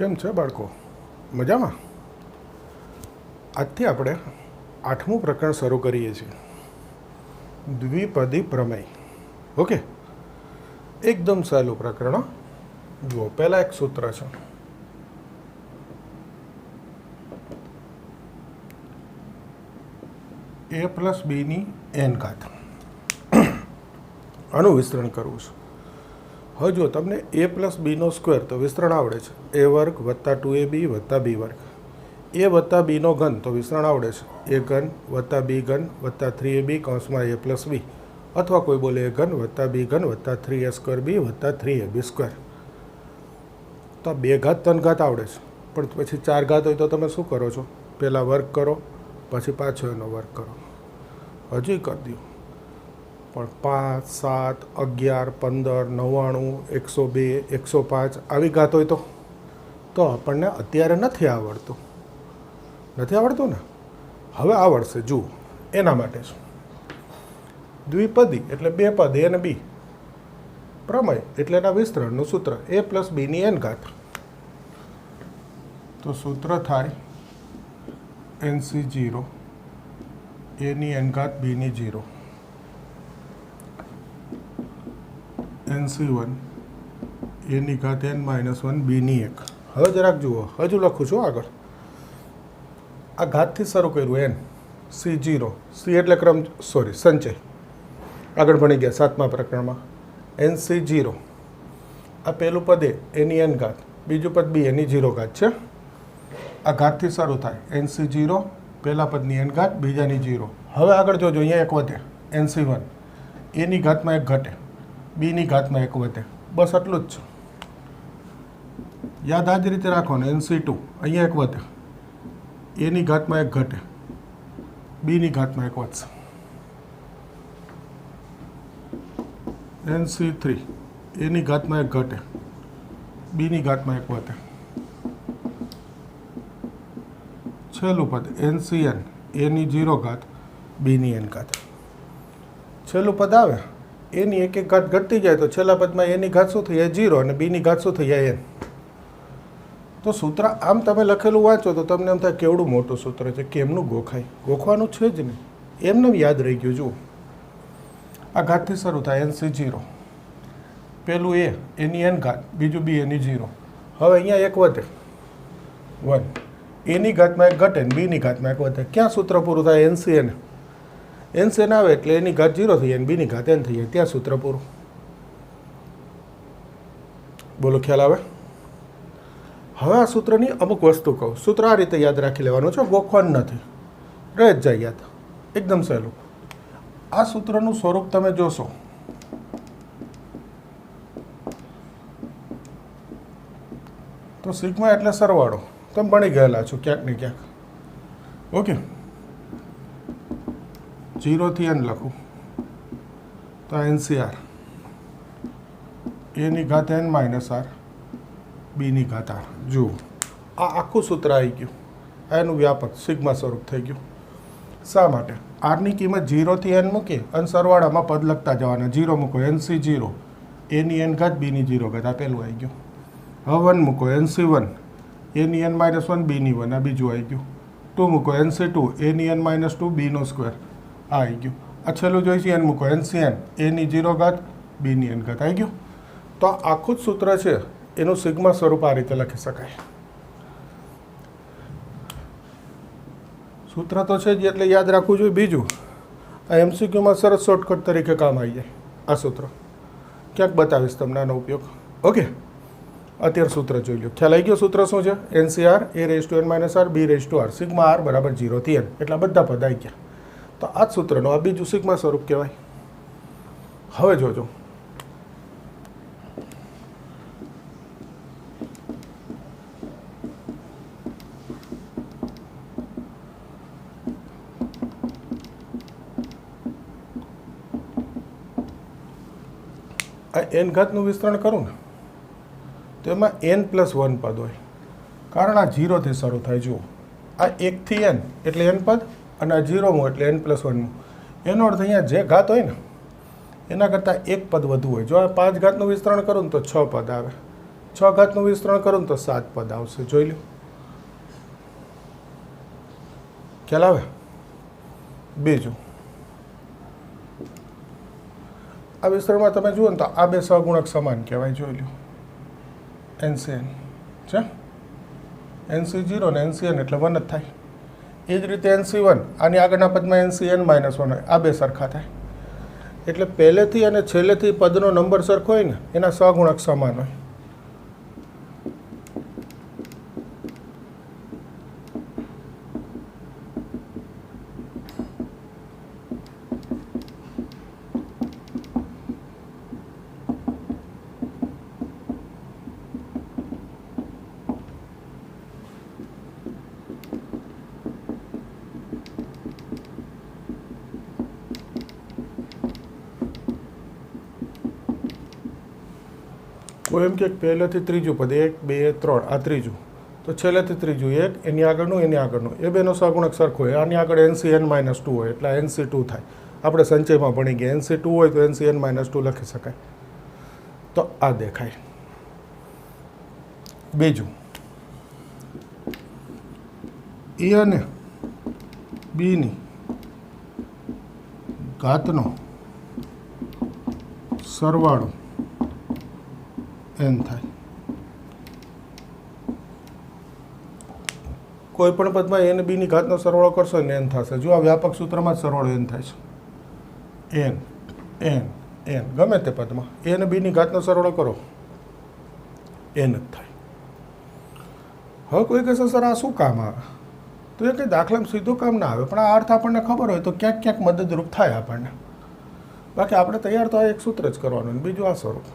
કેમ છે બાળકો? મજામાં? આજથી આપણે 8મું પ્રકરણ શરૂ કરીએ છીએ, દ્વિપદી પ્રમેય. ઓકે, એકદમ સહેલું પ્રકરણ. જુઓ, પહેલાં એક સૂત્ર છે, a પ્લસ બીની n ઘાત. આનું વિસ્તરણ કરવું છે. હવે જો તમને a પ્લસ બીનો સ્ક્વેર તો વિસ્તરણ આવડે છે, a વર્ગ વત્તા 2ab વત્તા b વર્ગ. a વત્તા બીનો ઘન તો વિસ્તરણ આવડે છે, a ઘન વત્તા b ઘન વત્તા 3ab કૌંસમાં a પ્લસ b, અથવા કોઈ બોલે a ઘન વત્તા b ઘન વત્તા 3a સ્ક્વેર b વત્તા 3ab સ્ક્વેર. તો આ 2 ઘાત 3 ઘાત આવડે છે, પણ પછી 4 ઘાત હોય તો તમે શું કરો છો? પહેલાં વર્ગ કરો, પછી પાછો એનો વર્ગ કરો. હજી કરી દો, પણ 5, 7, 11, 15, 99, 102, 105 આવી ઘાત હોય તો આપણને અત્યારે નથી આવડતું. નથી આવડતું ને? હવે આવડશે. જુઓ, એના માટે છે દ્વિપદી એટલે 2 પદ a અને b, પ્રમેય એટલે એના વિસ્તરણનું સૂત્ર a પ્લસ બીની n ઘાત. તો સૂત્ર થાય NC0 a ની n ઘાત b ની 0, NC1 a ની ઘાત n માઇનસ 1 b ની 1. હવે જરાક જુઓ, હજુ લખું છું આગળ. આ ઘાતથી શરૂ કર્યું n, C0, C એટલે સંચય. આગળ ભણી ગયા 7મા પ્રકરણમાં. NC0 આ પહેલું પદ a ની n ઘાત, બીજું પદ b એની 0 ઘાત છે. આ ઘાતથી શરૂ થાય NC0 પહેલા પદની n ઘાત, બીજાની 0. હવે આગળ જોજો, અહીંયા એક વધે, NC1 a ની ઘાતમાં 1 ઘટે, b ની ઘાતમાં 1 વધે. બસ આટલું જ છે. યાદ આ જ રીતે રાખવાનું. NC2 અહીંયા 1 વધે, a ની ઘાતમાં 1 ઘટે, b ની ઘાતમાં 1 વધશે. NC3 a ની ઘાતમાં 1 ઘટે, b ની ઘાતમાં 1 વધે. છેલ્લું પદ NCn a ની 0 ઘાત, b ની n ઘાત. છેલ્લું પદ આવે, a ની 1 ઘાત ઘટતી જાય તો છેલ્લા પદમાં a ની ઘાત શું થઈ જાય? 0, અને b ની ઘાત શું થઈ જાય? n. તો સૂત્ર આમ તમે લખેલું વાંચો તો તમને એમ થાય કેવડું મોટું સૂત્ર છે, કેમનું ગોખાય? ગોખવાનું છે જ નહીં, એમને યાદ રહી ગયું. જુઓ, આ ઘાતથી શરૂ થાય NC0, પેલું a એની n ઘાત, બીજું b એની 0. હવે અહીંયા 1 વધે, 1, a ની ઘાતમાં 1 ઘટે ને b ની ઘાતમાં 1 વધે. ક્યાં સૂત્ર પૂરું થાય? NCn. NCn આવે એટલે એની ઘાત 0 થઈ જાય અને b ની ઘાત n થઈ જાય. ત્યાં સૂત્ર પૂરું. બોલો, ખ્યાલ આવે? હવે આ સૂત્રની અમુક વસ્તુ કહું. સૂત્ર આ રીતે યાદ રાખી લેવાનું છે, ગોખવાનું નથી, રહે જ જાય યાદ. એકદમ સહેલું. આ સૂત્રનું સ્વરૂપ તમે જોશો, તો સિગ્મા એટલે સરવાળો. તમે ભણી ગયેલા છો ક્યાંક ને ક્યાંક. ઓકે, 0 થી n લખું તો NCR a ની ઘાત n માઇનસ r, b ની ઘાત r. જુઓ, આ આખું સૂત્ર આવી ગયું. એનું વ્યાપક સિગ્મા સ્વરૂપ થઈ ગયું. શા માટે? r ની કિંમત 0 થી n મૂકી અને સરવાળામાં પદ લખતા જવાના. 0 મૂકો NC0 a ની n ઘાત, b ની 0 ઘાત. આ પહેલું આવી ગયું. હવે 1 મૂકો NC1 a ની n માઇનસ 1, b ની 1. આ બીજું આવી ગયું. 2 મૂકો NC2 a ની n માઇનસ 2, b નો સ્ક્વેર. આ આવી ગયું. આ છેલ્લું જોઈશે n મૂકો NCn a ની 0 ઘાત, b ની n ઘાત. આવી ગયું. તો આ આખું જ સૂત્ર છે, એનું સિગ્મા સ્વરૂપ આ રીતે લખી શકાય. સૂત્ર તો છે જ, એટલે યાદ રાખવું જોઈએ. બીજું, આ MCQમાં સરસ શોર્ટકટ તરીકે કામ આવી જાય આ સૂત્ર. ક્યાંક બતાવીશ તમને આનો ઉપયોગ. ઓકે, અત્યારે સૂત્ર જોઈ લો. ખ્યાલ આવી ગયો સૂત્ર શું છે? NCR a⁻n minus r b⁻r, sigma r બરાબર 0 થી n. એટલા બધા પદ આવી ગયા. તો આ જ સૂત્રનું આ બીજું સિગ્મા સ્વરૂપ કહેવાય. હવે જોજો, આ n ઘાતનું વિસ્તરણ કરું ને તો એમાં n પ્લસ 1 પદ હોય, કારણ આ 0 થી શરૂ થાય. જુઓ, આ 1 થી n એટલે n પદ, અને આ 0 એટલે n પ્લસ 1. એનો અર્થ અહીંયા જે ઘાત હોય ને એના કરતાં 1 પદ વધુ હોય. જો આ 5 ઘાતનું વિસ્તરણ કરું ને તો 6 પદ આવે. 6 ઘાતનું વિસ્તરણ કરું તો 7 પદ આવશે. જોઈ લો, ખ્યાલ આવે? બીજું, આ વિસ્તરણમાં તમે જુઓ ને તો આ બે સહગુણક સમાન કહેવાય. જોઈ લો, NCN છે, NC0 ને NCN એટલે 1 જ થાય. એ જ રીતે NC1 આની આગળના પદમાં NCN -1 હોય, આ બે સરખા થાય. એટલે પહેલેથી અને છેલ્લેથી પદનો નંબર સરખો હોય ને એના સહગુણક સમાન હોય. કોઈ એમ કે પહેલેથી ત્રીજું પદ 1 2 3 આ ત્રીજું, તો છેલ્લેથી ત્રીજું 1 એની આગળનું એની આગળનું, એ બેનો સહગુણક સરખો હોય. આની આગળ NCN -2 હોય એટલે NC2 થાય. આપણે સંચયમાં ભણી ગયા NC2 હોય તો NCN -2 લખી શકાય. તો આ દેખાય. બીજું, એ અને બીની ઘાતનો સરવાળો n થાય. કોઈ પણ પદમાં a અને b ની ઘાતનો સરવાળો કરશો ને n થશે. જો આ વ્યાપક સૂત્રમાં જ સરવાળો n થાય છે. n n n ગમે તે પદમાં a અને b ની ઘાતનો સરવાળો કરો n જ થાય. હવે કોઈ કહેશે સર આ શું કામ આવે? તો એ કંઈ દાખલામાં સીધું કામ ના આવે, પણ આ અર્થ આપણને ખબર હોય તો ક્યાંક ક્યાંક મદદરૂપ થાય આપણને. બાકી આપણે તૈયાર તો આ એક સૂત્ર જ કરવાનું, બીજું આ સ્વરૂપ.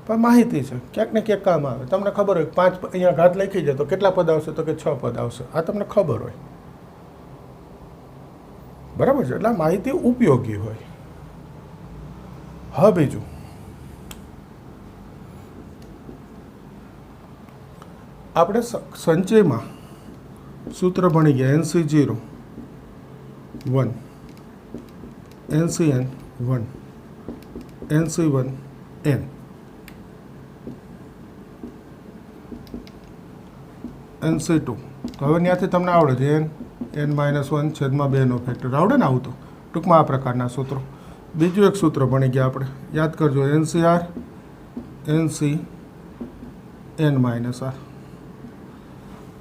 પણ માહિતી છે, ક્યાંક ને ક્યાંક કામ આવે. તમને ખબર હોય 5 અહીંયા ઘાત લખી જાય તો કેટલા પદ આવશે? તો કે 6 પદ આવશે. આ તમને ખબર હોય, બરાબર છે? એટલે માહિતી ઉપયોગી હોય. હા, બીજું, આપણે સંચયમાં સૂત્ર ભણી ગયા NC0 1, NCN 1, NC1 n. NC2 તો હવે ત્યાંથી તમને આવડે છે n -1 છેદમાં 2 નો ફેક્ટર આવડે ને? આવું તો ટૂંકમાં આ પ્રકારના સૂત્રો. બીજું એક સૂત્ર ભણી ગયા આપણે, યાદ કરજો, NCR NC n -r.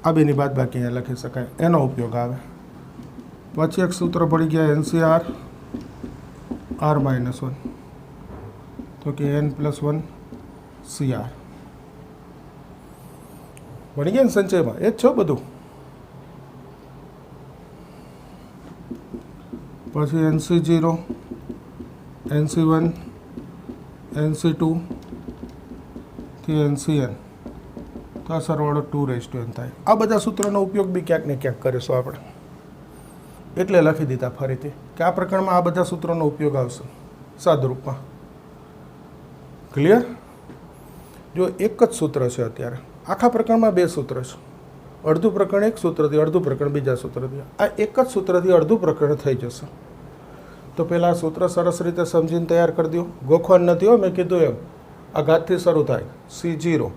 આ બેની બાદબાકી અહીંયા લખી શકાય, એનો ઉપયોગ આવે. પછી એક સૂત્ર ભણી ગયા NCR r -1, તો કે n + 1 CR. ભણી ગયા ને સંચયમાં? એ જ છો બધું. પછી NC0 NC1 NC2 થી NCN, તો આ સરવાળો 2n થાય. આ બધા સૂત્રોનો ઉપયોગ બી ક્યાંક ને ક્યાંક કરીશું આપણે, એટલે લખી દીધા ફરીથી કે આ પ્રકરણમાં આ બધા સૂત્રોનો ઉપયોગ આવશે સાદરૂપમાં. ક્લિયર? જો એક જ સૂત્ર છે અત્યારે આખા પ્રકરણમાં, 2 સૂત્ર છે. અડધું પ્રકરણ એક સૂત્રથી, અડધું પ્રકરણ બીજા સૂત્રથી. આ એક જ સૂત્રથી અડધું પ્રકરણ થઈ જશે. તો પહેલાં આ સૂત્ર સરસ રીતે સમજીને તૈયાર કરી દો. ગોખવાનું નથી હો, મેં કીધું એમ. આ ઘાતથી શરૂ થાય. C0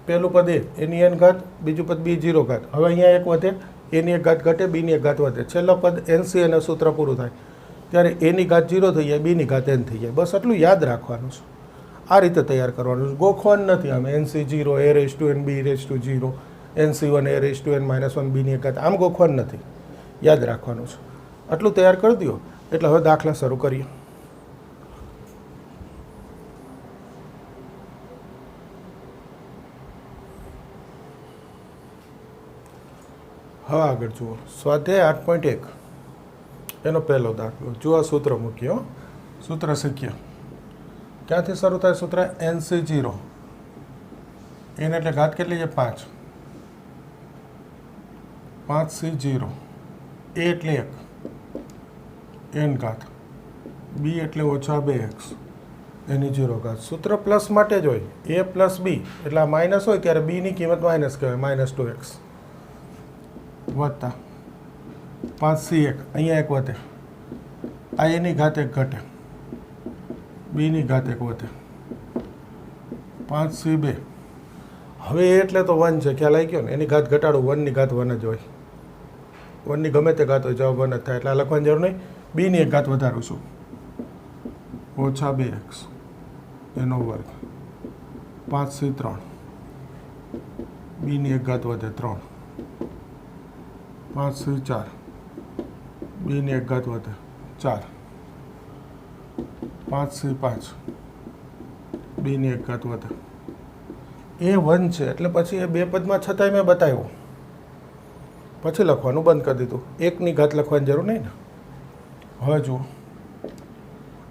પહેલું પદ a, એની n ઘાત, બીજું પદ b0 ઘાત. હવે અહીંયા એક વધે, એની એક ઘાત ઘટે, બીની એક ઘાત વધે. છેલ્લો પદ NCN અને સૂત્ર પૂરું થાય ત્યારે એની ઘાત 0 થઈ જાય, બીની ઘાત n થઈ જાય. બસ એટલું યાદ રાખવાનું છે. આ રીતે તૈયાર કરવાનું છે. ગોખવાનું નથી આમ NC0 a⁻n b⁻0, NC1 a⁻n -1 બીની એક ઘાત. આમ ગોખવાનું નથી, યાદ રાખવાનું છે. આટલું તૈયાર કરી દો એટલે હવે દાખલા શરૂ કરીએ. હવે આગળ જુઓ, સ્વાધ્યાય 8.1 એનો પહેલો દાખલો. જો આ સૂત્ર મૂક્યો, સૂત્ર શીખ્યા. ક્યાંથી શરૂ થાય સૂત્ર? NC0 n એટલે ઘાત કેટલી છે? 5. 5C0 a એટલે 1 n ઘાત, b એટલે -2x એની 0 ઘાત. સૂત્ર પ્લસ માટે જ હોય, a + b એટલે આ માઇનસ હોય ત્યારે b ની કિંમત માઇનસ કહેવાય, -2x વત્તા 5C1, અહીંયા 1 વધે, આ એની ઘાત 1 ઘટે, બીની ઘાત 1 વધે, 5C2 હવે એ એટલે તો 1 છે, ખ્યાલ આવી ગયો ને? એની ઘાત ઘટાડું, 1ની ઘાત 1 જ હોય, 1ની ગમે તે ઘાત હોય, જવાબ 1 જ થાય. એટલે આ લખવાની જરૂર નહીં. બીની એક ઘાત વધારું છું, ઓછા 2x એનો વર્ગ 5c3. બીની એક ઘાત વધે 3, 5c4. બીની એક ઘાત વધે 4, 5c5. બીની એક ઘાત વધે. એ 1 છે એટલે પછી એ બે પદમાં છતાંય મેં બતાવ્યું, પછી લખવાનું બંધ કરી દીધું. એકની ઘાત લખવાની જરૂર નહીં ને. હવે જુઓ,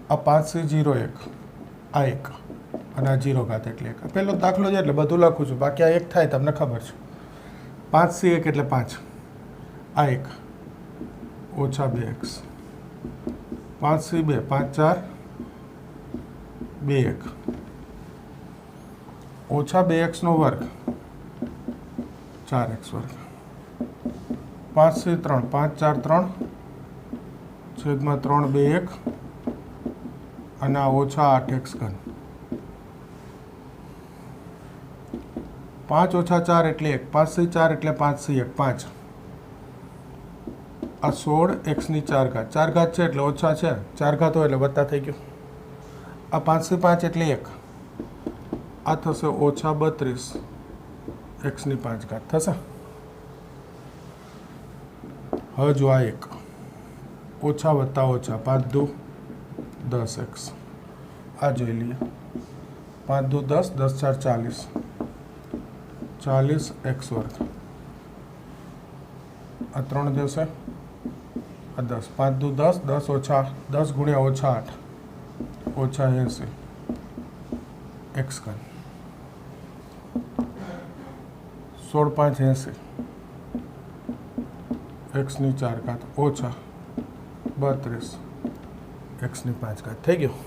આ 5c01 આ 1 અને આ 0 ઘાત એટલે 1. પહેલો દાખલો છે એટલે બધું લખું છું, બાકી આ 1 થાય તમને ખબર છે. 5c1 એટલે 5, આ 1 ઓછા 2x. 5c2 5 4 2 1 ઓછા 2x નો વર્ગ 4x વર્ગ. 5c3 5 4 3 છેદમાં 3 2 1 અને આ ઓછા 8x ઘન. 5 ઓછા 4 એટલે 1, 5c4 એટલે 5c1 5. આ 16x ની 4 ઘાત, 4 ઘાત છે એટલે ઓછા છે, 4 ઘાત હોય એટલે વત્તા થઈ ગયું. આ 5c5 એટલે 1, આ થશે ઓછા 32x ની 5 ઘાત થશે. હવે જો આ 1 ઓછા વત્તા ઓછા 5 દુ 10x. આ જોઈ લઈએ, 5 દુ 10, 10 4 40, 40x વર્ગ. આ 3 જશે, આ 10, 5 દુ 10, 10 ઓછા 10 ગુણ્યા ઓછા 8 ઓછા 80 x ઘન. 16 5 80 x ની 4 ઘાત ઓછા 32 x ની 5 ઘાત થઈ ગયું.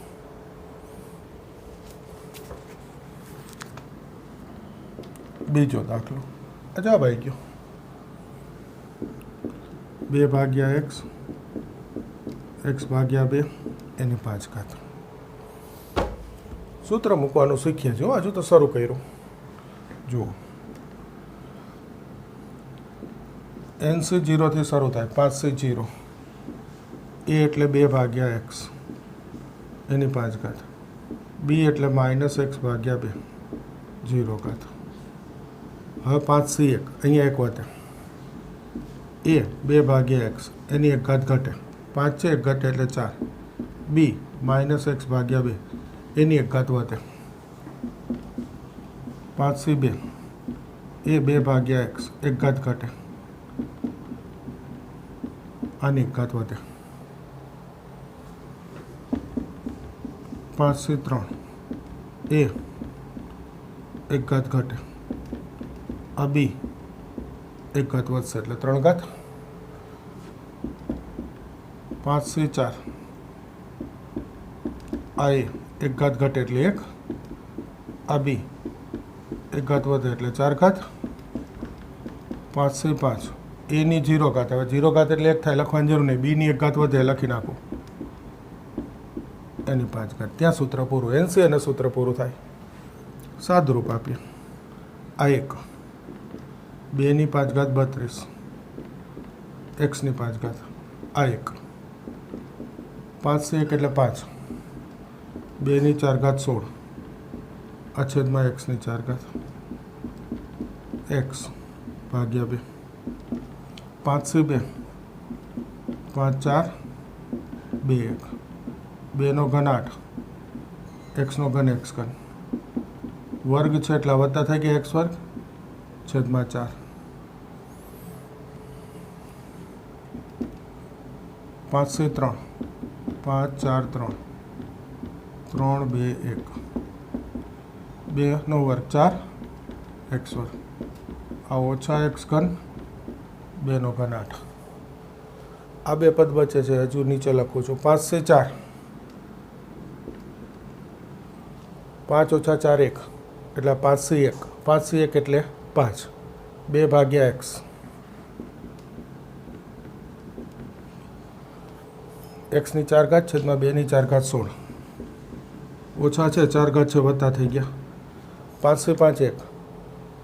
બીજો દાખલો, જવાબ આવી ગયો. 2 ભાગ્યા x, x ભાગ્યા 2 એની 5 ઘાત. સૂત્ર મૂકવાનું શીખીએ છીએ, હજુ તો શરૂ કર્યું. જુઓ, NC0 થી શરૂ થાય, 5C0. A એટલે 2 ભાગ્યા x એની 5 ઘાત. B એટલે -x ભાગ્યા 2 0 ઘાત. હવે 5C1 અહીંયા 1 વધે. A 2 ભાગ્યા x એની 1 ઘાત ઘટે, 5 છે 1 ઘટે એટલે 4. B -x ભાગ્યા 2 એની 1 ઘાત વધે. 5C2 A 2 ભાગ્યા x 1 ઘાત ઘટે, આની 1 ઘાત વધે. 5C3 A 1 ઘાત ઘટે, આ B 1 ઘાત વધશે એટલે 3 ઘાત. 5C4 આ A 1 ઘાત ઘટે એટલે 1, આ B 1 ઘાત વધે એટલે 4 ઘાત. 5C5 A ની 0 ઘાત, હવે 0 ઘાત એટલે 1 થાય, લખવાની જરૂર નહીં. B ની 1 ઘાત વધે લખી નાખું, એની 5 ઘાત. ત્યાં સૂત્ર પૂરું. NC અને સૂત્ર પૂરું થાય. સાદુરૂપ આપીએ. આ 1 2 ની 5 ઘાત 32 x ની 5 ઘાત. આ 1 5C1 એટલે 5, 2 ની 4 ઘાત 16 આ છેદમાં x ની 4 ઘાત x ભાગ્યા 2. 5C2 5 4 2 1, 2 નો ઘન 8, x નો ઘન x ઘન. વર્ગ છે એટલે વત્તા થઈ ગયા x વર્ગ છેદમાં 4. 5C3 5 4 3 3 2 1, 2 નો વર્ગ 4 x વર્ગ. આ ઓછા x ઘન 2 નો ઘન 8. આ બે પદ બચે છે, હજુ નીચે લખું છું. 5C4 5 ઓછા 4 1 એટલે 5C1. 5C1 એટલે 5, 2 ભાગ્યા x. x ની 4 ઘાત છેદમાં 2 ની 4 ઘાત 16 ઓછા છે 4 ઘાત છે વત્તા થઈ ગયા. 5C5 1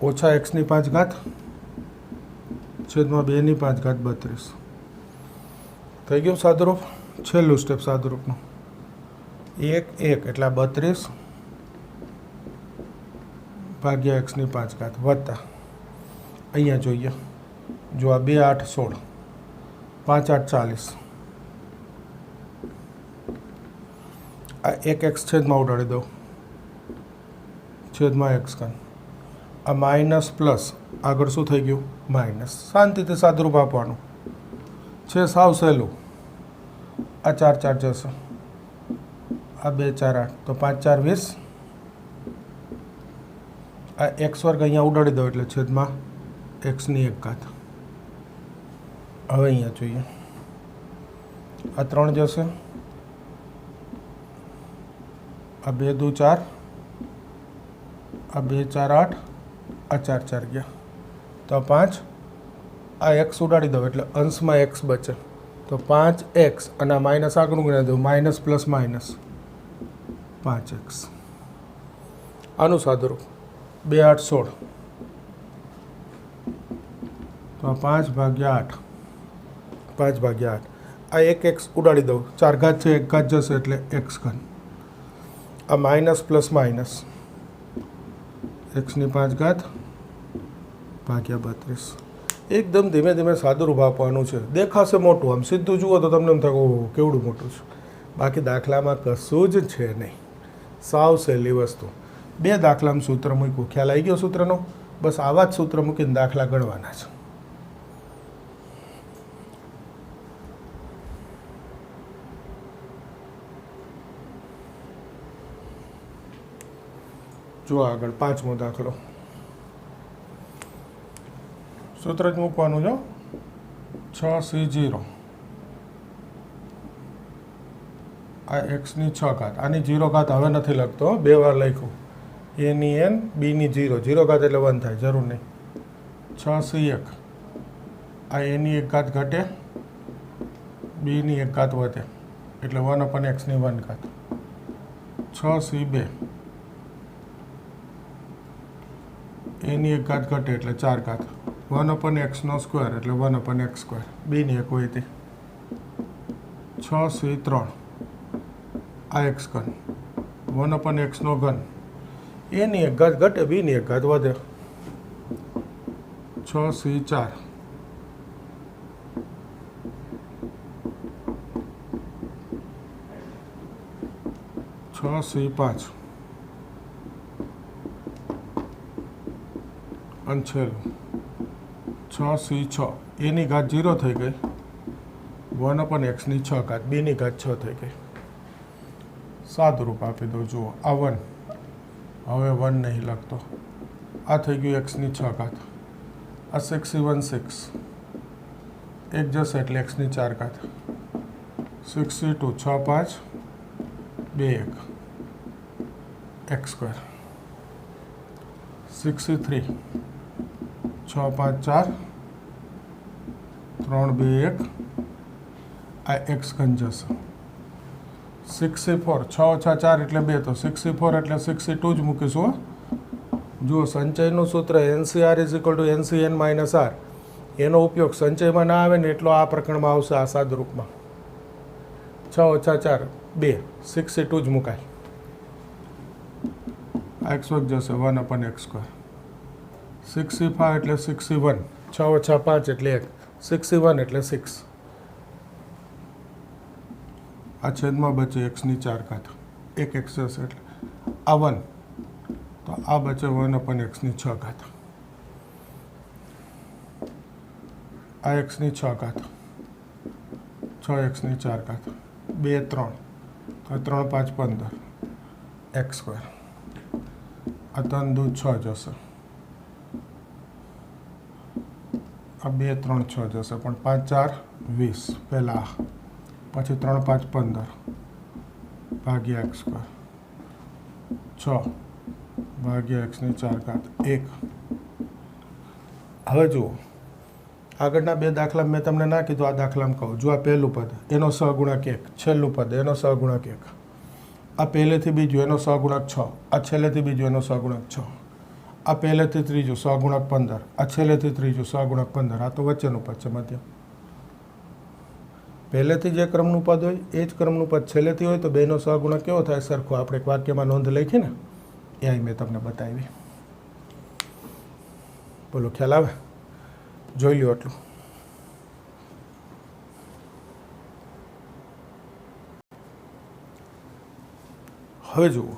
ઓછા એક્સની 5 ઘાત છેદમાં 2ની 5 ઘાત 32 થઈ ગયું સાદુરૂપ. છેલ્લું સ્ટેપ સાદુરૂપનું 1 1 એટલે 32 ભાગ્યા એક્સની 5 ઘાત વત્તા અહીંયા જોઈએ જો આ 2 8 16 5 8 40 આ 1 એક્સ છેદમાં ઉડાડી દઉં છેદમાં એક્સ ઘન આ માઇનસ પ્લસ આગળ શું થઈ ગયું માઇનસ. શાંતિથી સાદુરૂપ આપવાનું છે સાવ સહેલું. આ 4 4 જશે આ 2 4 8 તો 5 4 20 આ એક્સ વર્ગ અહીંયા ઉડાડી દો એટલે છેદમાં એક્સની 1 ઘાત. હવે અહીંયા જોઈએ આ 3 જશે આ 2 2 4 આ 2 4 8 આ 4 4 ગયા તો 5 આ એક્સ ઉડાડી દો એટલે અંશમાં એક્સ બચે તો 5 એક્સ અને આ માઇનસ આગળનું ગણી દઉં માઇનસ પ્લસ માઇનસ 5 એક્સ. આનું સાદુરૂપ 2 8 16 તો 5 ભાગ્યા 8 5 ભાગ્યા 8 આ 1 એક્સ ઉડાડી દઉં 4 ઘાત છે 1 ઘાત જશે એટલે એક્સ ઘન આ માઇનસ પ્લસ માઇનસ એક્સની 5 ઘાત ભાગ્યા 32. એકદમ ધીમે ધીમે સાદુરૂપ આપવાનું છે. દેખાશે મોટું આમ સીધું જુઓ તો તમને એમ થાય ઓહો કેવડું મોટું છે. બાકી દાખલામાં કશું જ છે નહીં. સાવ સહેલી વસ્તુ. 2 દાખલામાં સૂત્ર મૂક્યું. ખ્યાલ આવી ગયો સૂત્રનો? બસ આવા જ સૂત્ર મૂકીને દાખલા ગણવાના છે. જો આગળ 5મો દાખલો સૂત્ર જ મૂકવાનું જો 6C0 આ એક્સની 6 ઘાત આની 0 ઘાત હવે નથી લખતો 2 વાર લખ્યું એની n બીની 0 0 ઘાત એટલે 1 થાય જરૂર નહીં 6C1 આ એની 1 ઘાત ઘટે બીની 1 ઘાત વધે એટલે 1/xની 1 ઘાત 6C2 એની 1 ઘાત ઘટે એટલે 4 ઘાત 1/x² એટલે 1/x². બીની 1 હોય તે 6C3 આ એક્સ ઘન 1/x ઘન એની 1 ઘાત ઘટે બીની 1 ઘાત વધે 6C4 6C5 અને છેલ્લું 6C6 એની ઘાત 0 થઈ ગઈ 1/xની 6 ઘાત બીની ઘાત 6 થઈ ગઈ. સાદુરૂપ આપી દો જુઓ આ 1 હવે 1 નહીં લખતો આ થઈ ગયું એક્સની 6 ઘાત આ 6C1 6 એક જશે એટલે એક્સની 4 ઘાત 6C2 6 5 2 1 x² 6C3 6 5 4 3 2 1 આ એક્સ ઘન જશે 6C4 6 ઓછા 4 એટલે 2 તો 6C4 એટલે 6C2 જ મૂકીશું. જુઓ સંચયનું સૂત્ર NCR NCN - R એનો ઉપયોગ સંચયમાં ના આવે ને એટલો આ પ્રકરણમાં આવશે. આ સાદુરૂપમાં 6 ઓછા 4 2 6C2 જ મુકાય એક્સ વર્ગ જશે 1/x². 6C5 એટલે 6C1 6 ઓછા 5 એટલે 1 6C1 એટલે 6 આ છેદમાં બચે એક્સની 4 ઘાત 1 એક્સ જશે એટલે આ 1 તો આ બચે 1/xની 6 ઘાત આ એક્સની 6 ઘાત 6xની 4 ઘાત 2 3 તો 3 5 15 x². આ 3 2 6 જશે આ 2 3 6 જશે પણ 5 4 20 પહેલાં પછી 3 5 15 ભાગ્યા x². 6 ભાગ્યા એક્સની 4 ઘાત 1. હવે જુઓ આગળના 2 દાખલા મેં તમને ના કીધું આ દાખલામાં કહું. જો આ પહેલું પદ એનો સહગુણક 1 છેલ્લું પદ એનો સહગુણક 1 આ પહેલેથી બીજું એનો સહગુણક 6 આ છેલ્લેથી બીજું એનો સહગુણક 6 આ પહેલેથી ત્રીજું 100 ગુણક 15, આ છેલ્લેથી ત્રીજું 100 ગુણક 15. આ તો વચ્ચેનું પદ છે મધ્યમ. પહેલેથી જે ક્રમનું પદ હોય એ જ ક્રમનું પદ છેલ્લેથી હોય તો બેનો સહગુણક કેવો થાય? સરખો. આપણે એક વાક્યમાં નોંધ લખી ને એ અહીં મેં તમને બતાવી. બોલો, ખ્યાલ આવે? જોઈ લ્યો એટલું. હવે જુઓ,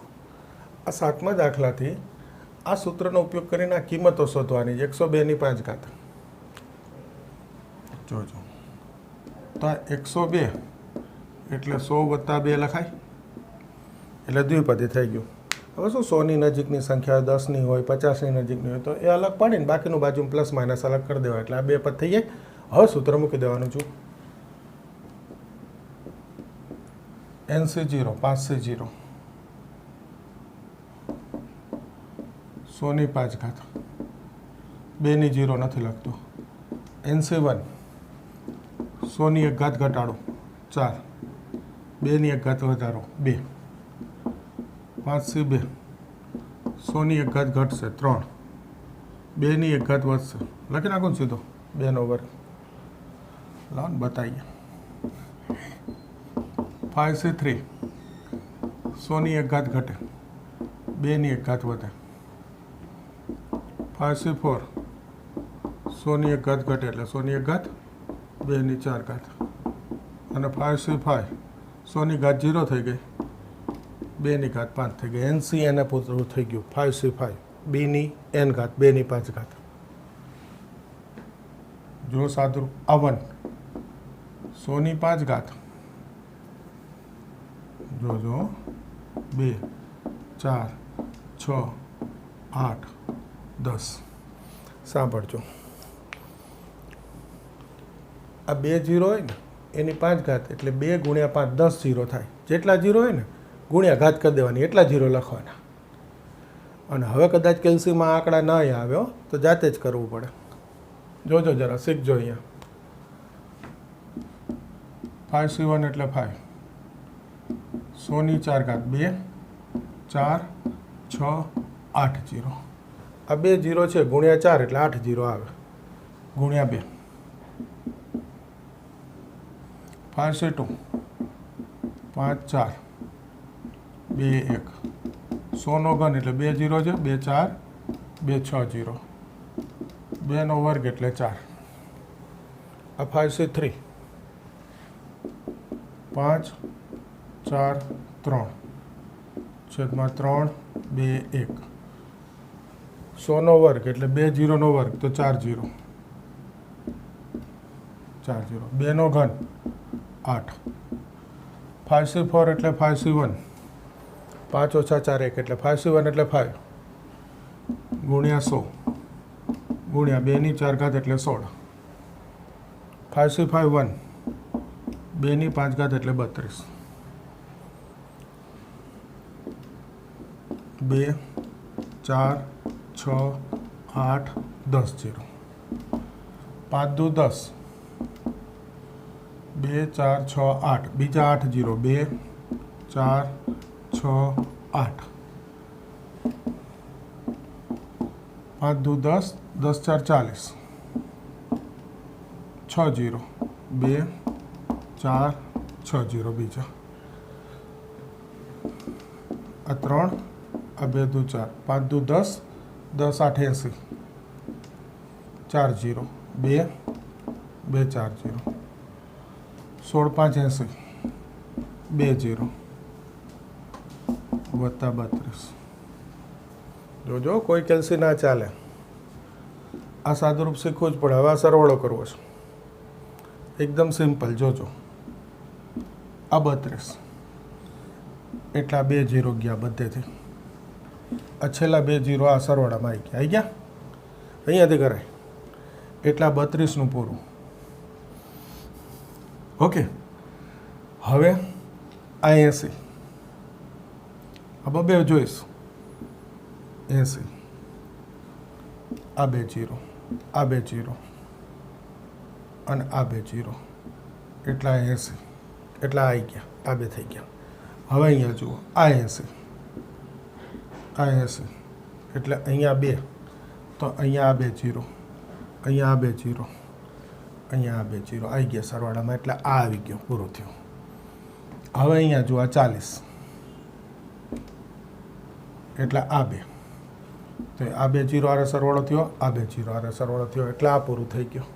આ 7મા દાખલાથી આ સૂત્રનો ઉપયોગ કરીને આ કિંમતો શોધવાની છે. 102 ની 5 ઘાત. જોજો, તો 102 એટલે 100 + 2 લખાય એટલે દ્વિપદી થઈ ગયું. હવે શું 100ની નજીકની સંખ્યા 10ની હોય, 50ની નજીકની હોય તો એ અલગ પાડીને બાકીનું બાજુ પ્લસ માઇનસ અલગ કરી દેવાય એટલે આ 2 પદ થઈ જાય. હવે સૂત્ર મૂકી દેવાનું છું. NC0 5C0 100 ની 5 ઘાત. 2 ની 0 નથી લખતો. NC1 100 ની 1 ઘાત ઘટાડો 4, 2 ની 1 ઘાત વધારો 2, 5C2 100 ની 1 ઘાત ઘટશે 3, 2 ની 1 ઘાત વધશે. લખી નાખો ને સીધો 2 નો વર્ગ. લાવો ને બતાવીએ. 5C3 100 ની 1 ઘાત ઘટે, 2 ની 1 ઘાત વધે. 5C4 100 ની 1 ઘાત ઘટે એટલે 100 ની 1 ઘાત, 2 ની 4 ઘાત. અને 5C5 100 ની ઘાત 0 થઈ ગઈ, 2 ની ઘાત 5 થઈ ગઈ. NC એને પૂરું થઈ ગયું 5C5 B ની n ઘાત 2 ની 5 ઘાત. જો સાદુરૂપ આ 1 100 ની 5 ઘાત. જોજો 2 4 6 8 10. સાંભળજો, આ 2 0 હોય ને એની 5 ઘાત એટલે 2 × 5 10 0 થાય. જેટલા 0 હોય ને ગુણ્યા ઘાત કરી દેવાની, એટલા 0 લખવાના. અને હવે કદાચ કેલ્સીમાં આંકડા ન આવ્યો તો જાતે જ કરવું પડે. જોજો જરા, શીખજો. અહીંયા 5C1 એટલે 5, 100 ની 4 ઘાત 2 4 6 8 0. આ 2 0 છે ગુણ્યા 4 એટલે 8 0 આવે ગુણ્યા 2. 5C2 5 4 2 1. 100 નો ઘન એટલે 2 0 છે, 2 4 2 6 0. 2 નો વર્ગ એટલે 4. આ 5C3 5 4 3 છેદમાં 3 2 1. 100 નો વર્ગ એટલે 2 0 નો વર્ગ તો 4 0 4 0. 2 નો ઘન 8. 5C4 એટલે 5C1 5 - 4 1 એટલે 5C1 એટલે 5 ગુણ્યા 100 ગુણ્યા 2 ની 4 ઘાત એટલે 16. 5C5 1 2 ની 5 ઘાત એટલે 32. 2 4 6 8 10 0. 5 દુ 10 2 4 6 8 બીજા 8 0 2 4 6 8. 5 દુ 10 10 4 40 6 0 2 4 6 0 બીજા. આ 3 આ 2 દુ 4 5 દુ 10 10 8 80 4 0 2 2 4 0 16 5 80 2 0 વત્તા 32. જોજો કોઈ કેલ્સી ના ચાલે. આ સાદુરૂપ શીખવું જ પડે. હવે આ સરવાળો કરવો છે એકદમ સિમ્પલ. જોજો આ 32 એટલા 2 0 ગયા બધેથી. આ છેલ્લા 2 0 આ સરવાળામાં આવી ગયા. અહીંયાથી કરાય એટલા 32નું પૂરું. ઓકે. હવે આ 80 આ બે જોઈશ. 80 આ 2 0 આ 2 0 અને આ 2 0 એટલા 80 એટલા આવી ગયા. આ 2 થઈ ગયા. હવે અહીંયા જુઓ આ 80 આ 80 એટલે અહીંયા 2 तो अहींया आ 2 जीरो, अहींया आ 2 जीरो, अहींया आ 2 जीरो आई गया सरवाळामां એટલે આ આવી ગયો, પૂરું થયું। હવે અહીંયા જો આ 40 એટલે આ 2, તો આ 2 જીરો આરે સરવાળો થયો, આ 2 જીરો આરે સરવાળો થયો એટલે આ પૂરું થઈ ગયું।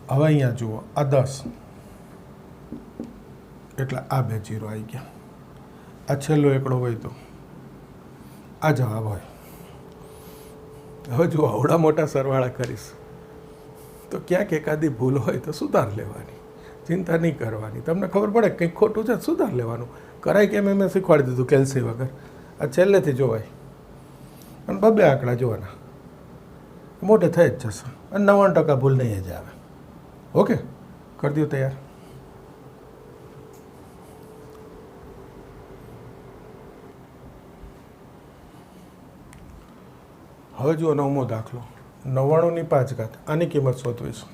હવે અહીંયા જુઓ આ 10 એટલે આ 2 જીરો આવી ગયા। આ છેલ્લો એકડો હોય તો આ જવાબ હોય। હવે જો આવડા મોટા સરવાળા કરીશ તો ક્યાંક એકાદી ભૂલ હોય તો સુધાર લેવાની, ચિંતા નહીં કરવાની। તમને ખબર પડે કંઈક ખોટું છે સુધાર લેવાનું। કરાય કેમ મેં શીખવાડી દીધું કેલ્સી વગર। આ છેલ્લેથી જોવાય અને 2 આંકડા જોવાના, મોટે થઈ જ જશે અને 99% ભૂલ નહીં જ આવે। ઓકે, કરી દો તૈયાર। હવે જુઓ 9મો દાખલો, 99 ની 5 ઘાત, આની કિંમત શોધવી છે।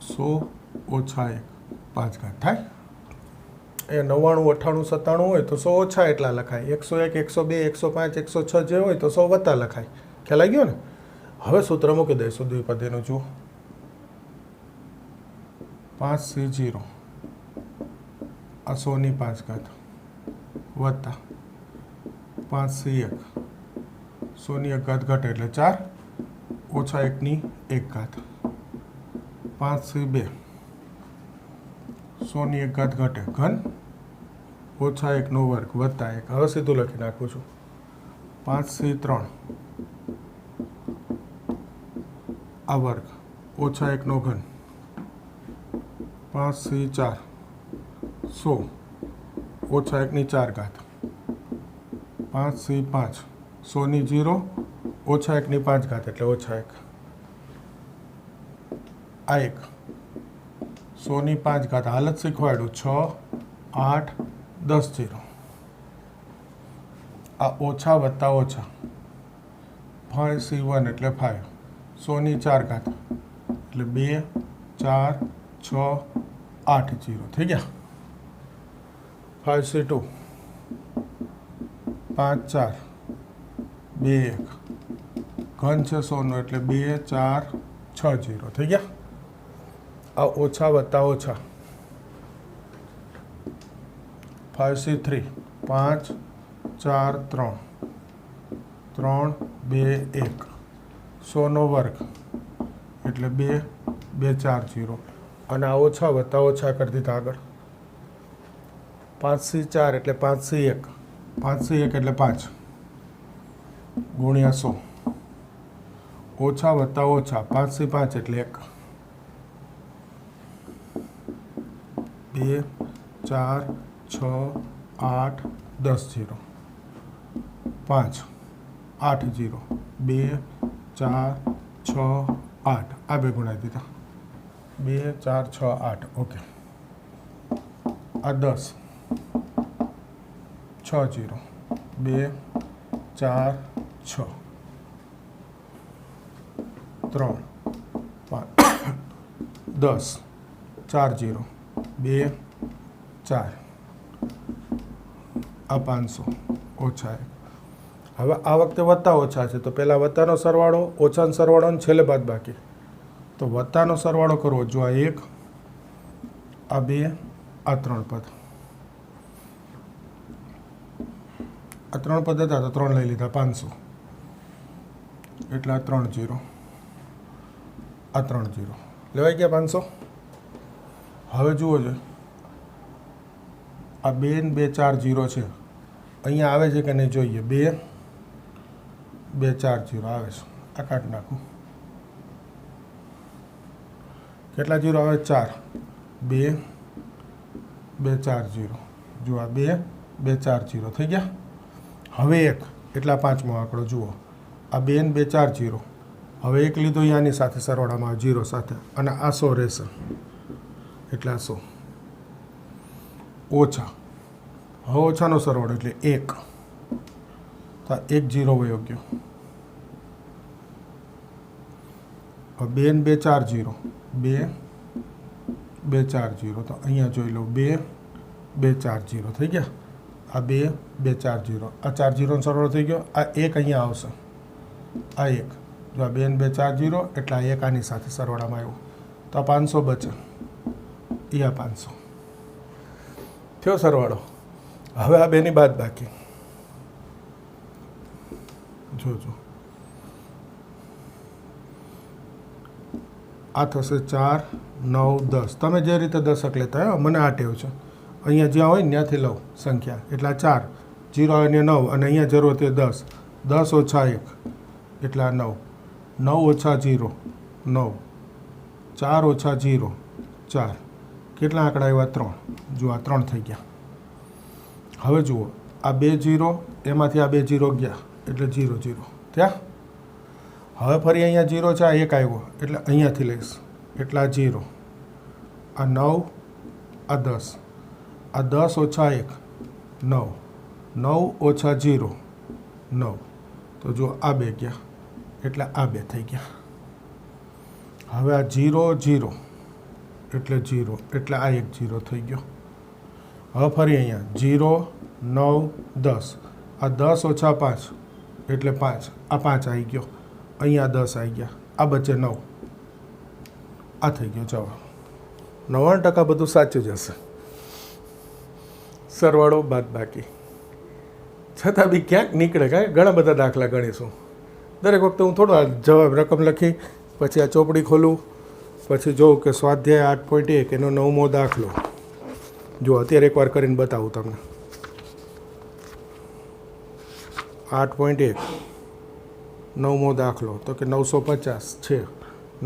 100 ઓછા 1 5 ઘાત થાય। એ 99 98 97 હોય તો 100 ઓછા એટલા લખાય, 101 102 105 106 જે હોય તો 100 વત્તા લખાય। ખ્યાલ આવી ગયો ને? હવે સૂત્ર મૂકી દઈશું દ્વિપદીનું। જુઓ 5C0 આ 100 ની 5 ઘાત વત્તા 5C1 100 ની 1 ઘાત ઘટે એટલે 4 ઓછા 1 ની 1 ઘાત 5C2 100 ની 1 ઘાત ઘટે ઘન ઓછા 1 નો વર્ગ વત્તા 1। હવે સીધું લખી નાખું છું 5C3 આ વર્ગ ઓછા 1 નો ઘન 5C4 100 ઓછા 1 ની 4 ઘાત 5C5 100 ની 0 ઓછા 1 ની 5 ઘાત એટલે ઓછા 1। આ 1 100 ની 5 ઘાત હાલત શીખવાડ્યું 6 8 10 0। આ ઓછા વત્તા ઓછા 5C1 એટલે 5 100 ની 4 ઘાત એટલે 2 4 6 8 0 થઈ ગયા। 5C2 5 4 2 1 ઘન છે 100 નો એટલે 2 4 6 0 થઈ ગયા। આ ઓછા વત્તા ઓછા 5C3 5 4 3 3 2 1 100 નો વર્ગ એટલે 2 2 4 0 અને આ ઓછા વત્તા ઓછા કરી દીધા આગળ। 5C4 એટલે 5C1 5C1 એટલે 5 ગુણ્યા 100 ઓછા વત્તા ઓછા 5C5 એટલે 1 2 4 6 8 10 0 5 8 0 2 4 6 8 આ બે ગુણાવી દીધા 2 4 6 8 ઓકે। આ 10 6 0 2 4 6 3 5 10 4 0 2 4 આ 500 ઓછા 1। હવે આ વખતે વત્તા ઓછા છે તો પહેલાં વત્તાનો સરવાળો, ઓછાનો સરવાળો અને છેલ્લે બાદ બાકી। તો વત્તાનો સરવાળો કરવો, જો આ 1 આ 2 આ 3 પદ, આ 3 પદ હતા તો 3 લઈ લીધા 500 એટલે આ 3 0 આ 3 0 લેવાઈ ગયા 500। હવે જુઓ છે આ 2 ને 2 4 0 છે, અહીંયા આવે છે કે નહીં જોઈએ। 2 2 4 0 આવે છે, આ કાઢી નાખું। કેટલા 0 આવે? 4 2 2 4 0 જુઓ આ 2 2 4 0 થઈ ગયા। હવે 1 એટલા 5મો આંકડો જુઓ આ 2 ને 2 4 0 હવે 1 લીધો આની સાથે સરવાળામાં 0 સાથે અને આ 100 રહેશે એટલે આ 100 ઓછા, હવે ઓછાનો સરવાળો એટલે 1 તો 1 0 વયો ગયો। હવે 2 ને 2 4 0 2 2 4 0 તો અહીંયા જોઈ લો 2 2 4 0 થઈ ગયા। आ बे बे 4 जीरो आ 4 जीरो सरवाळो थई गयो आ एक अहींया आवशे आ एक जो आ बे ने बे 4 जीरो एटले आ एक आनी साथे सरवाळामां आव्यो तो आ 500 बचे ई आ 500 थयो सरवाळो। हवे आ बेनी बाद बाकी जोजो आ थशे 4 9 10 तमे जे रीते दशक लेता हो मने आ टेव छे अहींया ज्यां होय ने त्याथी लઉં संख्या एटले 4 जीरो अने 9 अने अहींया जरूरत है 10 10 ओछा 1 एटले 9 9 ओछा 0 9 4 ओछा 0 4 કેટલા આંકડા આવ્યા 3 જો આ 3 થઈ ગયા। હવે જુઓ આ 2 0 એમાંથી આ 2 0 ગયા એટલે 0 0 થયા। હવે ફરી અહીંયા 0 છે આ 1 આવ્યો એટલે અહીંયાથી લઈશ એટલે આ 0 આ 9 આ 10 आ 10 ओछा 1 9 9 ओछा 0 9 तो जो आ बे गया एटले आ बे थई गया। हवे आ 0 0 एटले 0 एटले आ एक 0 थई गयो। हवे फरी अहींया 0 9 10 आ 10 ओछा 5 एटले 5 आ 5 आई गयो अहींया 10 आई गया आ बचे 9 आ थई गयो जवाब। 99% बधुं साचुं ज हशे सरवाळो बाद बाकी छतां बी क्यांक निकळे कांई घणा बधा दाखला गणीशुं दरेक वखते हूँ थोड़ो जवाब रकम लखी पछी आ चोपड़ी खोलूँ पछी जोऊं के स्वाध्याय 8.1 एनो 9मो दाखलो जो अत्यारे एकवार करीने बतावुं तमने 8.1 9मो दाखलो तो कि 950 छे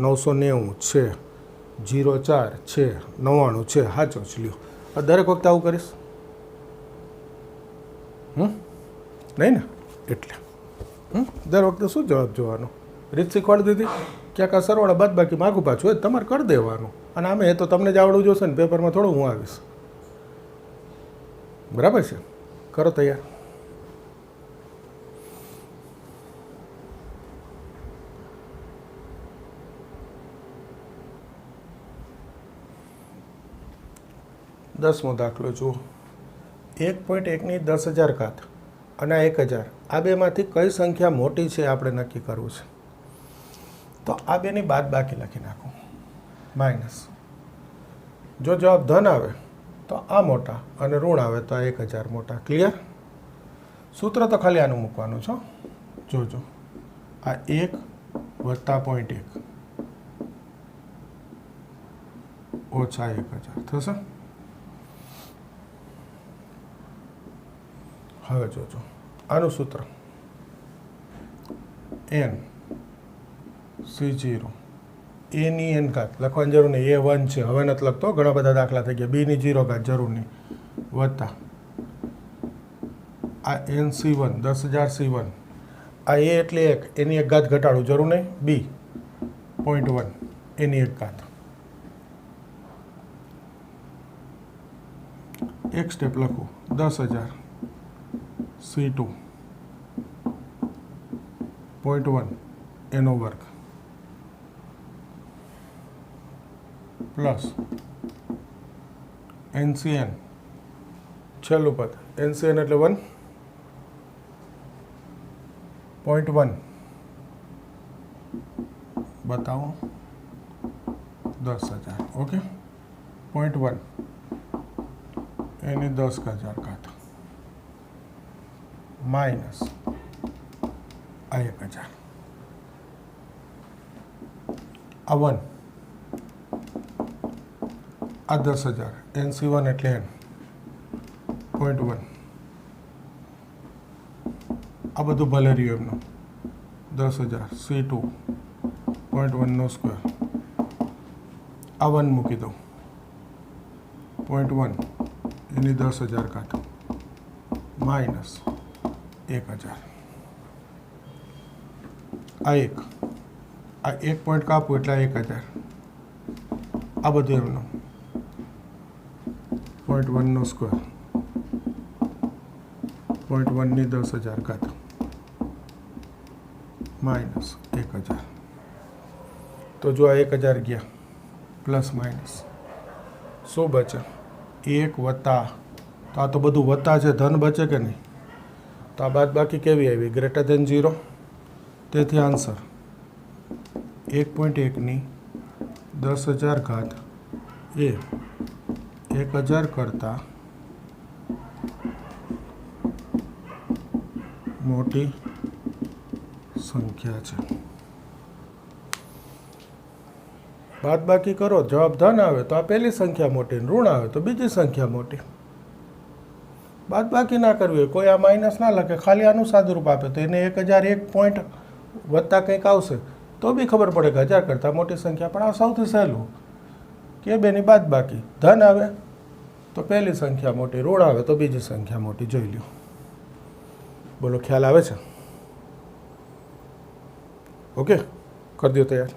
990 छे 04 छे 99 छे साचो ज ल्यो। दरेक वखते आवुं करीश नहीं ने एटले दर वखते शू जवाब जोवानो રીત શીખવાડી દીધી ક્યાંક આ સરવાળા બાદ બાકી માગું પાછું હોય તમારે કરી દેવાનું અને આમે તો તમને જ આવડવું જોશે ને પેપરમાં થોડું હું આવીશ બરાબર છે કરો તૈયાર। દસમો દાખલો જુઓ 1.1 ની 10,000 ઘાત અને 1000 આ બેમાંથી કઈ સંખ્યા મોટી છે આપણે નક્કી કરવું છે। તો આ બેની બાદ બાકી લખી નાખો માઇનસ જો જવાબ ધન આવે તો આ મોટા અને ઋણ આવે તો આ 1000 મોટા। ક્લિયર? સૂત્ર તો ખાલી આનું મૂકવાનું છો જોજો આ 1 વત્તા 0.1 ઓછા 1000 થશે। હવે જોજો આનું સૂત્ર n C0 a ની n ઘાત લખવાની જરૂર નહીં a1 છે હવે નથી લખતો ઘણા બધા દાખલા થઈ ગયા b ની 0 ઘાત જરૂર નહીં વત્તા આ nc1 10,000 c1 આ a એટલે 1 એની એક ઘાત ઘટાડું જરૂર નહીં b 0.1 એની એક ઘાત એક સ્ટેપ લખું 10,000 C2 0.1 એનો વર્ગ પ્લસ NCN છેલ્લું પદ NCN એટલે 1.1 बताओ 10,000 ओके 0.1 यानी 10,000 घात माइनस 1,000 आ 1 आ 10,000 NC1 એટલે n 0.1 આ બધું ભલે રહ્યું એમનું 10,000 C2 0.1 નો સ્ક્વેર આ 1 મૂકી દઉં 0.1 એની 10,000 ઘાત માઇનસ 1,000 આ 1 પોઈન્ટ કાપું એટલે 1,000 આ બધું એમનું 0.1 નો સ્ક્વેર 0.1 ની 10,000 ઘાત माइनस 1,000 तो जो 1,000 गया प्लस माइनस शू बचे 1 वत्ता तो તો આ તો બધું વત્તા છે, ધન બચે કે નહીં? તો આ બાદ બાકી કેવી આવી? Greater than 0. તેથી આન્સર 1.1 10,000 ઘાત એ 1000 કરતાં મોટી સંખ્યા છે. બાદ બાકી કરો, જવાબ ધન આવે તો આ પહેલી સંખ્યા મોટી, ઋણ આવે તો બીજી સંખ્યા મોટી. બાદ બાકી ના કરવી હોય, કોઈ આ માઇનસ ના લખે, ખાલી આનું સાદુરૂપ આપે તો એને 1001 પોઈન્ટ વત્તા કંઈક આવશે તો બી ખબર પડે કે 1000 કરતાં મોટી સંખ્યા. પણ આ સૌથી સહેલું કે બેની બાદ બાકી, ધન આવે તો પહેલી સંખ્યા મોટી, ઋણ આવે તો બીજી સંખ્યા મોટી. જોઈ લ્યો. બોલો, ખ્યાલ આવે છે? ઓકે, કરી દો તૈયાર.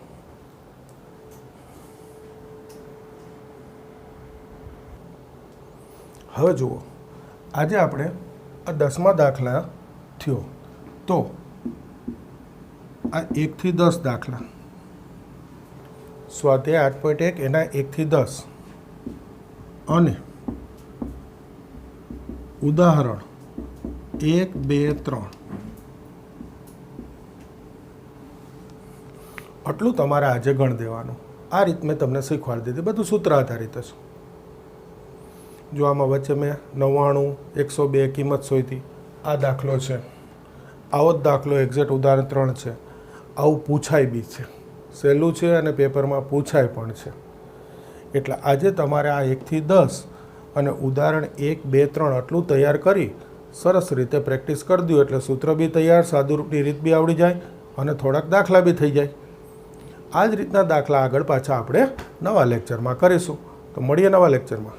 હવે જુઓ, આજે આપણે આ 10મા દાખલા થયો તો આ 1 થી 10 દાખલા, સ્વાધ્યાય 8.1 એના 1 થી 10 અને ઉદાહરણ 1, 2, 3 આટલું તમારે આજે ગણ દેવાનું. આ રીત મેં તમને શીખવાડી દીધી, બધું સૂત્ર આધારિત છે. જો આમાં વચ્ચે મેં 99, 102 કિંમત શોધી, આ દાખલો છે. આવો જ દાખલો એક્ઝેક્ટ ઉદાહરણ 3 છે. આવું પૂછાય બી છે, સહેલું છે અને પેપરમાં પૂછાય પણ છે. એટલે આજે તમારે આ 1 થી 10 અને ઉદાહરણ 1, 2, 3 આટલું તૈયાર કરી સરસ રીતે પ્રેક્ટિસ કરી દો એટલે સૂત્ર બી તૈયાર, સાદુરૂપની રીત બી આવડી જાય અને થોડાક દાખલા બી થઈ જાય. આ જ રીતના દાખલા આગળ પાછા આપણે નવા લેક્ચરમાં કરીશું. તો મળીએ નવા લેક્ચરમાં.